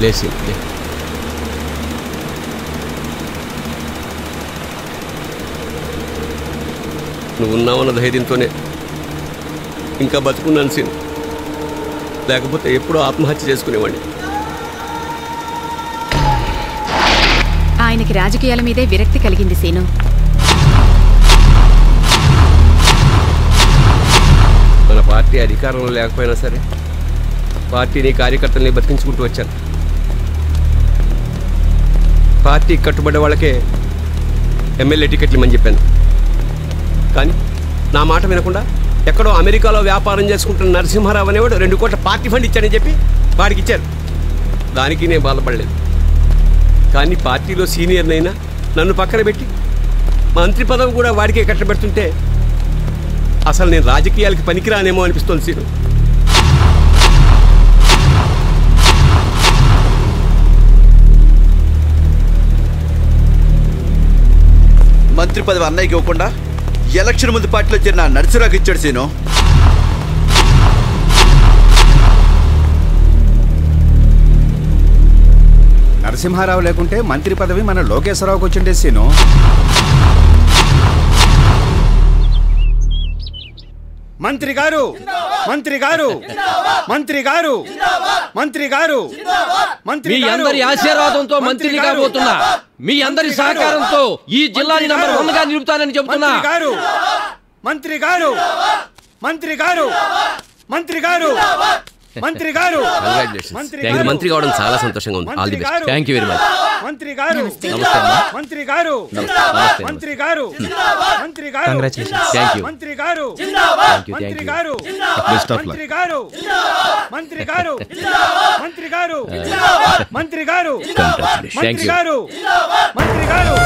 లేసి నువ్వు ఉన్నావన్న ధైర్యంతోనే ఇంకా బతుకున్నాను సీను. లేకపోతే ఎప్పుడో ఆత్మహత్య చేసుకునేవాడిని. ఆయనకి రాజకీయాల మీదే విరక్తి కలిగింది సీను. మన పార్టీ అధికారంలో లేకపోయినా సరే పార్టీని కార్యకర్తల్ని బతికించుకుంటూ వచ్చాను. పార్టీ కట్టుబడే వాళ్ళకే ఎమ్మెల్యే టికెట్లు ఇమ్మని చెప్పాను. కానీ నా మాట వినకుండా ఎక్కడో అమెరికాలో వ్యాపారం చేసుకుంటున్న నరసింహారావు అనేవాడు 2 కోట్ల పార్టీ ఫండ్ ఇచ్చానని చెప్పి వాడికి ఇచ్చారు. దానికి నేను బాధపడలేదు. కానీ పార్టీలో సీనియర్నైనా నన్ను పక్కన పెట్టి మంత్రి పదవి కూడా వాడికే కట్టబెడుతుంటే అసలు నేను రాజకీయాలకి పనికిరానేమో అనిపిస్తోంది సీను. మంత్రి పదవి అన్నయ్యకి ఇవ్వకుండా ఎలక్షన్ ముందు పార్టీలో చేరిన నర్సరావుకి ఇచ్చాడు సీను. నరసింహారావు లేకుంటే మంత్రి పదవి మన లోకేశ్వరరావుకి వచ్చిండే సీను. మంత్రి గారు, మంత్రి గారు, మంత్రి గారు, మంత్రి గారు, మీ అందరి ఆశీర్వాదంతో మంత్రిని కాబోతున్నా. మీ అందరి సహకారంతో ఈ జిల్లాని నంబర్ 1 గా నిలుపుతానని చెబుతున్నా. మంత్రి గారు, మంత్రి గారు, మంత్రి గారు, మంత్రి గారు, మంత్రి కావడం చాలా సంతోషంగా ఉంది. All the best. Thank you very much. మంత్రి గారు, మంత్రి గారు, మంత్రి గారు, మంత్రి గారు, కంగ్రాచులేషన్స్. Thank you. మంత్రి గారు, మంత్రి గారు, మంత్రి గారు, మంత్రి గారు, మంత్రి గారు, మంత్రి గారు, మంత్రి గారు, మంత్రి గారు.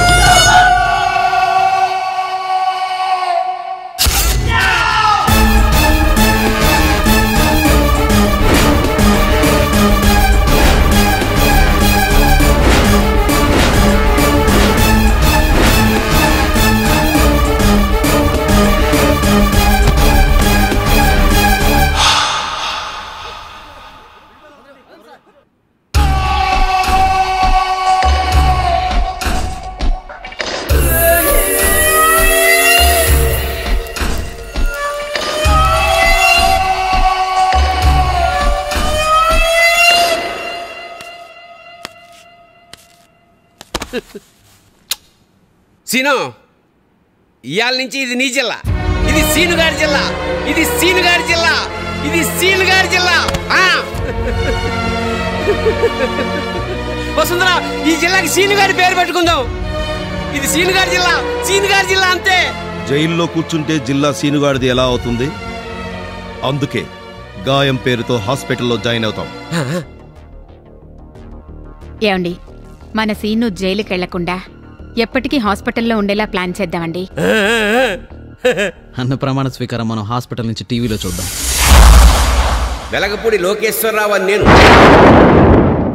సీను, ఇవాళ నుంచి ఇది నీ జిల్లా, ఇది సీనుగారి జిల్లా, ఇది సీనుగారి జిల్లా, ఇది సీనుగారి జిల్లా. వసుంధర, ఈ జిల్లాకి సీనుగారి పేరు పెట్టుకుందాం. ఇది సీనుగారి జిల్లా, సీనుగారి జిల్లా అంతే. జైల్లో కూర్చుంటే జిల్లా సీనుగాడిది ఎలా అవుతుంది? అందుకే గాయం పేరుతో హాస్పిటల్లో జాయిన్ అవుతాం. ఏమండి, మన సీను జైలుకి వెళ్లకుండా ఎప్పటికీ హాస్పిటల్లో ఉండేలా ప్లాన్ చేద్దామండి. అన్న ప్రమాణ స్వీకారం మనం హాస్పిటల్ నుంచి టీవీలో చూద్దాం. వెలగపూడి లోకేశ్వరరావు అని నేను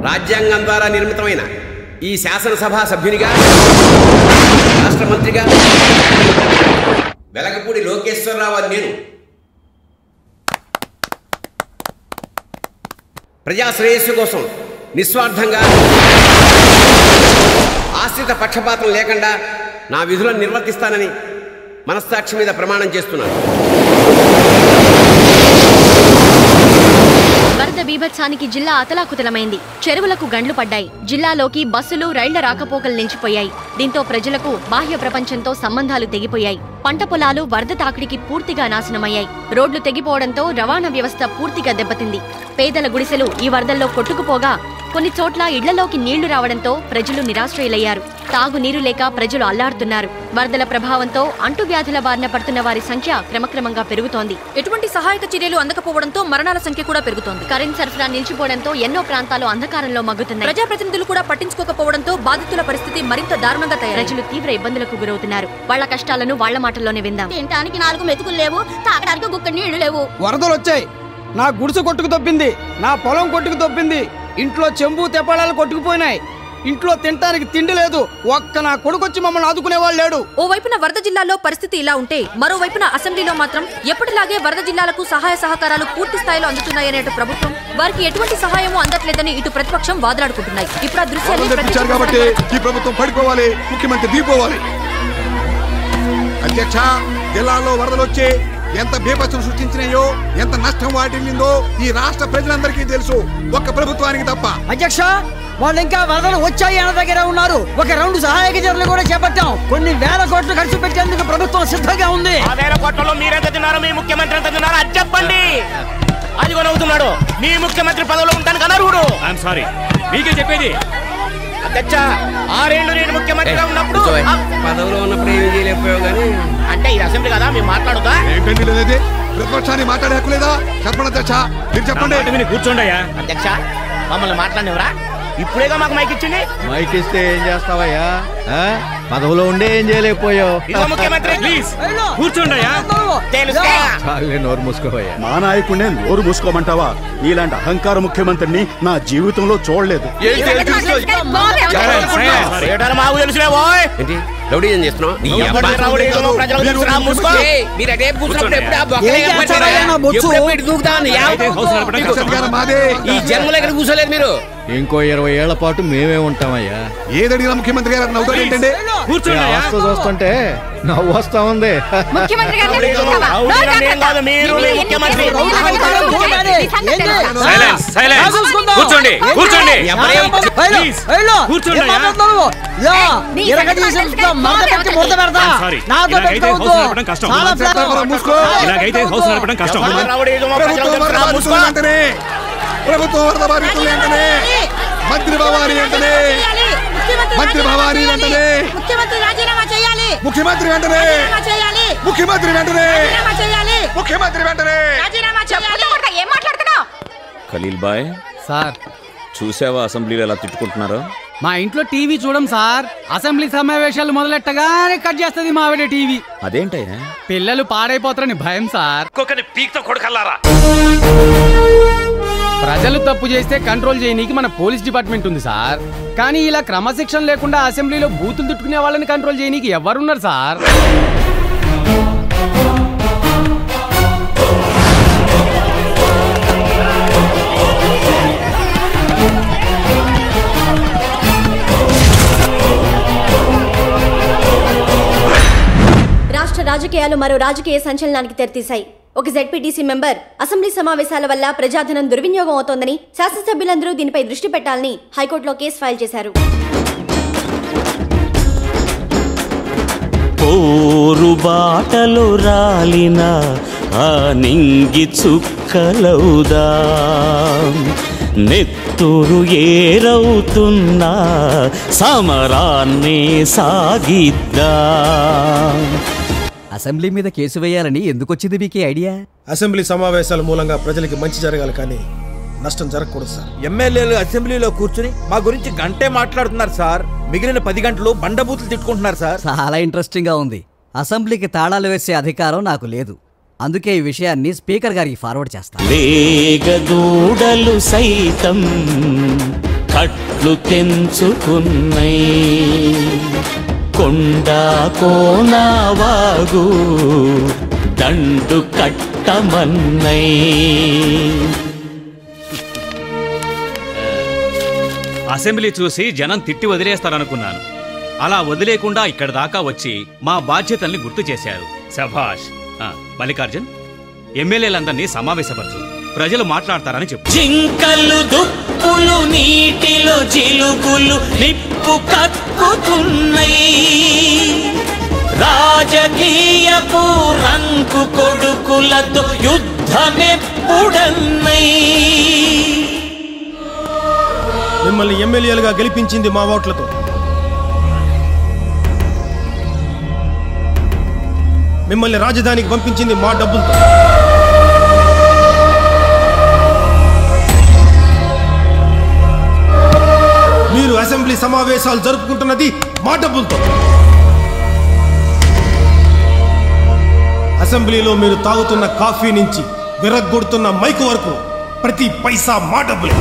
రాజ్యాంగం ద్వారా నిర్మితమైన ఈ శాసనసభ సభ్యునిగా, రాష్ట్ర మంత్రిగా వెలగపూడి లోకేశ్వరరావు అని నేను ప్రజా శ్రేయస్సు కోసం నిస్వార్థంగా, ఆశ్రిత పక్షపాతం లేకుండా నా విధులను నిర్వర్తిస్తానని మనస్సాక్షి మీద ప్రమాణం చేస్తున్నాను. వరద బీభత్సానికి జిల్లా అతలాకుతలమైంది. చెరువులకు గండ్లు పడ్డాయి. జిల్లాలోకి బస్సులు, రైళ్ల రాకపోకలు నిలిచిపోయాయి. దీంతో ప్రజలకు బాహ్య ప్రపంచంతో సంబంధాలు తెగిపోయాయి. పంట పొలాలు వరద తాకిడికి పూర్తిగా నాశనమయ్యాయి. రోడ్లు తెగిపోవడంతో రవాణా వ్యవస్థ పూర్తిగా దెబ్బతింది. పేదల గుడిసెలు ఈ వరదల్లో కొట్టుకుపోగా కొన్ని చోట్ల ఇళ్లలోకి నీళ్లు రావడంతో ప్రజలు నిరాశ్రయులయ్యారు. తాగునీరు లేక ప్రజలు అల్లాడుతున్నారు. వరదల ప్రభావంతో అంటువ్యాధుల బారిన పడుతున్న వారి సంఖ్య క్రమక్రమంగా పెరుగుతోంది. ఎటువంటి సహాయక చర్యలు అందకపోవడంతో మరణాల సంఖ్య కూడా పెరుగుతోంది. కరెంట్ సరఫరా నిలిచిపోవడంతో ఎన్నో ప్రాంతాలు అంధకారంలో మగ్గుతున్నాయి. ప్రజాప్రతినిధులు కూడా పట్టించుకోకపోవడంతో బాధితుల పరిస్థితి మరింత దారుణంగా తయారు. ప్రజలు తీవ్ర ఇబ్బందులకు గురవుతున్నారు. వాళ్ల కష్టాలను వాళ్ల మాటల్లోనే విందాం. తినడానికి 4 మెతుకులు లేవు, తాగడానికి గుక్క నీళ్లు లేవు. వరదలు వచ్చాయి, నా గుడిసె కొట్టుకు తప్పింది, నా పొలం కొట్టుకు తప్పింది, ఇంట్లో చెంబు తెప్పాళాలు కొట్టుకుపోయినాయి, ఇంట్లో తినడానికి తిండి లేదు, ఒక్క నా కొడుకొచ్చి మమ్మల్ని ఆదుకునేవాళ్ళు లేడు. ఓవైపున వరద జిల్లాలో పరిస్థితి ఇలా ఉంటే మరోవైపున అసెంబ్లీలో మాత్రం ఎప్పటిలాగే వరద జిల్లాలకు సహాయ సహకారాలు పూర్తి స్థాయిలో అందుతున్నాయనేటు ప్రభుత్వం వారికి ఎటువంటి సహాయము అందట్లేదని ఇటు ప్రతిపక్షం వాదలాడుకుంటున్నాయి. ఇప్పుడు ఆ దృశ్యాలు కాబట్టి ఈ ప్రభుత్వం పడిపోవాలి, ముఖ్యమంత్రి దిగిపోవాలి. అధ్యక్ష, జిల్లాలో వరదలు వచ్చి ఎంత బీభత్సం సృష్టించినాయో, ఎంత నష్టం వాటిల్లిందో ఈ రాష్ట్ర ప్రజలందరికీ తెలుసు, ఒక్క ప్రభుత్వానికి తప్ప. అధ్యక్ష, వాళ్ళు ఇంకా వరదలు వచ్చాయి అన్న దగ్గర ఉన్నారు. ఒక రౌండ్ సహాయక చర్యలు కూడా చేపట్టాం. కొన్ని వేల కోట్లు ఖర్చు పెట్టేందుకు ప్రభుత్వం సిద్ధంగా ఉంది. ఆ వేల కోట్లలో మీరెంత తిన్నారు, మీ ముఖ్యమంత్రి ఎంత తిన్నారో అది చెప్పండి. అది కొనవుతున్నాడు. మీ ముఖ్యమంత్రి పదవిలో ఉంటాను అనర్హుడు. ఐఎమ్ సారీ, మీకే చెప్పేది. అధ్యక్ష, 6 ఏళ్ళు నేను ముఖ్యమంత్రిగా ఉన్నప్పుడు పదవిలో ఉన్నప్పుడు ఏమి చేయలేకపోయావు కానీ అంటే ఇది అసెంబ్లీ కదా, మీరు మాట్లాడుతా. ఏంటండి లేదే, ప్రతిపక్షాన్ని మాట్లాడే హక్కు లేదా? చెప్పండి అధ్యక్ష, మీరు చెప్పండి. కూర్చోండియా. అధ్యక్ష, మమ్మల్ని మాట్లాడినవరా? ఇప్పుడేగా మాకు మైక్ ఇచ్చింది. మైక్ ఇస్తే ఏం చేస్తావయ్యా? పదవిలో ఉండే ఏం చేయలేకపోయావు. ముఖ్యమంత్రి ప్లీజ్ కూర్చోండియా. నోరు మూసుకోవయ్యా. మా నాయకుడినే నోరు మూసుకోమంటావా? నీలాంటి అహంకార ముఖ్యమంత్రిని నా జీవితంలో చూడలేదు. మాకు తెలుసులే బాయ్. ఏంటి రౌడీ ఏం చేస్తున్నావు? ఈ జన్మలో ఎక్కడ కూర్చోలేదు మీరు. ఇంకో 20 ఏళ్ల పాటు మేమే ఉంటామయ్యా. ఏదడిగినా ముఖ్యమంత్రి గారు నవ్వుతాడు ఏంటంటే? చూస్తుంటే నవ్వు వస్తా ఉంది. కూర్చోండి కూర్చోండి. ఇలాగైతే హౌస్ నడపడం కష్టం. ప్రభుత్వం వరద బాధితులు వెంటనే, మంత్రి భవానీ వెంటనే, మంత్రి భవానీ వెంటనే, ముఖ్యమంత్రి రాజీనామా చేయాలి, ముఖ్యమంత్రి వెంటనే, ముఖ్యమంత్రి వెంటనే, ముఖ్యమంత్రి వెంటనే. ఏం మాట్లాడుతున్నావు? ఖలీల్ బాయ్ సార్, చూసావా అసెంబ్లీలో ఎలా తిట్టుకుంటున్నారో? మా ఇంట్లో టీవీ చూడం సార్. అసెంబ్లీ సమావేశాలు మొదలెట్టగానే కట్ చేస్తుంది మా ఆవిడ టీవీ. అదేంటయ్యా? పిల్లలు పాడైపోతారని భయం సార్. పీక్తో కొడుకల్లారా. ప్రజలు తప్పు చేస్తే కంట్రోల్ చేయనీకి మన పోలీస్ డిపార్ట్మెంట్ ఉంది సార్. కానీ ఇలా క్రమశిక్షణ లేకుండా అసెంబ్లీలో బూతులు తిట్టుకునే వాళ్ళని కంట్రోల్ చేయనీకి ఎవరున్నారు సార్? రాష్ట్ర రాజకీయాలు మరో రాజకీయ సంచలనానికి తెరతీశాయి. ఒక జెడ్పీటీసీ మెంబర్ అసెంబ్లీ సమావేశాల వల్ల ప్రజాధనం దుర్వినియోగం అవుతోందని, శాసనసభ్యులందరూ దీనిపై దృష్టి పెట్టాలని హైకోర్టులో కేసు ఫైల్ చేశారు. పోరు బాటలు రాలిన ఆ నింగి చుక్కలవుదా, నెత్తురు ఏరవుతున్నా సమరాన్ని సాగిద్దా. అసెంబ్లీ మీద కేసు వేయాలని ఎందుకొచ్చింది మీకు ఐడియా? అసెంబ్లీ సమావేశాల మూలంగా ప్రజలకి మంచి జరగాలి కానీ నష్టం జరగకూడదు సార్. ఎమ్మెల్యేలు అసెంబ్లీలో కూర్చుని మా గురించి గంటే మాట్లాడుతున్నారు సార్. మిగిలిన 10 గంటలు బండబూతులు తిట్టుకుంటున్నారు సార్. చాలా ఇంట్రెస్టింగ్ గా ఉంది. అసెంబ్లీకి తాళాలు వేసే అధికారం నాకు లేదు. అందుకే ఈ విషయాన్ని స్పీకర్ గారికి ఫార్వర్డ్ చేస్తాను. వేగదూడలు సైతం కట్లు తెంచుకున్నై, కొండా కోనావాగు దండు కట్టమన్నై. అసెంబ్లీ చూసి జనం తిట్టి వదిలేస్తారనుకున్నాను. అలా వదిలేకుండా ఇక్కడి దాకా వచ్చి మా బాధ్యతల్ని గుర్తు చేశారు. శభాష్. మల్లికార్జున్, ఎమ్మెల్యేలందరినీ సమావేశపరచు, ప్రజలు మాట్లాడతారని చెప్పు. జింకలు దుప్పులు నీటిలో జిలుగులు నిప్పు కక్కుతున్నాయి, రాజకీయపు రంకు కొడుకులతో యుద్ధమెప్పుడన్నై. మిమ్మల్ని ఎమ్మెల్యేలుగా గెలిపించింది మా ఓట్లతో. మిమ్మల్ని రాజధానికి పంపించింది మా డబ్బులతో. మీరు అసెంబ్లీ సమావేశాలు జరుపుకుంటున్నది మా డబ్బులతో. అసెంబ్లీలో మీరు తాగుతున్న కాఫీ నుంచి విరగ్గొడుతున్న మైకు వరకు ప్రతి పైసా మా డబ్బులే.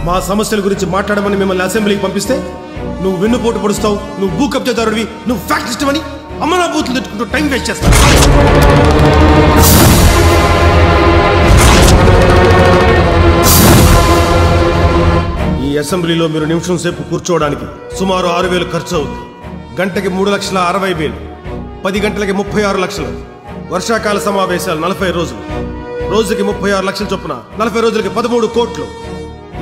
మా సమస్యల గురించి మాట్లాడమని మిమ్మల్ని అసెంబ్లీకి పంపిస్తే నువ్వు వెన్నుపోటు పొడుస్తావు, నువ్వు భూ కబ్జాదారుడివి, నువ్వు ఫ్యాక్టరిస్ట్ అని అమ్మనా బూతులు తిట్టుకుంటూ టైం వేస్ట్ చేస్తారు. ఈ అసెంబ్లీలో మీరు నిమిషం సేపు కూర్చోవడానికి సుమారు 6,000 ఖర్చు అవుతుంది. గంటకి 3,60,000, 10 గంటలకి 36 లక్షలు. వర్షాకాల సమావేశాలు 40 రోజులు, రోజుకి 36 లక్షల చొప్పున 40 రోజులకి 13 కోట్లు.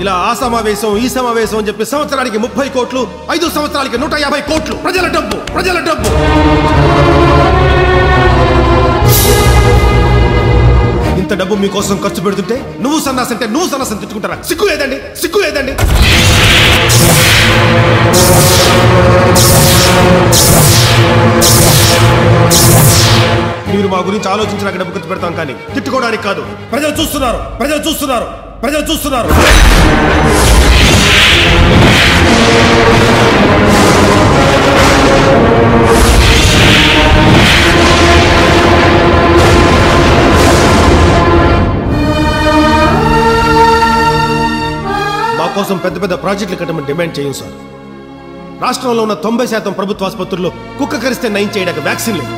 ఇలా ఆ సమావేశం ఈ సమావేశం అని చెప్పి సంవత్సరానికి 30 కోట్లు, 5 సంవత్సరాలకి 150 కోట్లు. ప్రజల డబ్బు, ప్రజల డబ్బు. ఇంత డబ్బు మీకోసం ఖర్చు పెడుతుంటే నువ్వు సన్నాసంటే నువ్వు సన్నాసం తిట్టుకుంటారా? సిగ్గు లేదండి, సిగ్గు లేదండి. మీరు మా గురించి ఆలోచించడానికి డబ్బు ఖర్చు పెడతాం కానీ తిట్టుకోవడానికి కాదు. ప్రజలు చూస్తున్నారు, ప్రజలు చూస్తున్నారు, ప్రజలు చూస్తున్నారు. మా కోసం పెద్ద పెద్ద ప్రాజెక్టులు కట్టమని డిమాండ్ చేయం సార్. రాష్ట్రంలో ఉన్న 90% ప్రభుత్వ ఆసుపత్రుల్లో కుక్క కరిస్తే నయం చేయడానికి వ్యాక్సిన్ లేదు,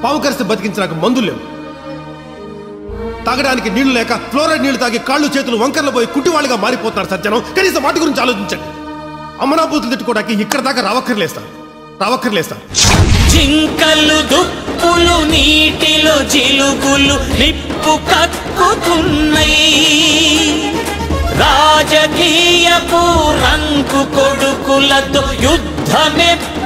పాము కరిస్తే బతికించడానికి మందులు లేవు, తాగడానికి నీళ్లు లేక ఫ్లోరైడ్ నీళ్లు తాగి కాళ్ళు చేతులు వంకర్లు పోయి కుట్టివాళ్ళుగా మారిపోతున్నారు సార్ జనం. కనీసం వాటి గురించి ఆలోచించండి. అమ్మనా బూతులు తిట్టుకోవడానికి ఇక్కడ దాకా రావక్కర్లేస్తారు, రావక్కర్లేస్తారు. జింకలు దుప్పులు నీటిలో జిలుగులు నిప్పు కక్కుతున్నాయి. రాజకీయపు రంకు కొడుకులతో యుద్ధమెప్పుడన్నై.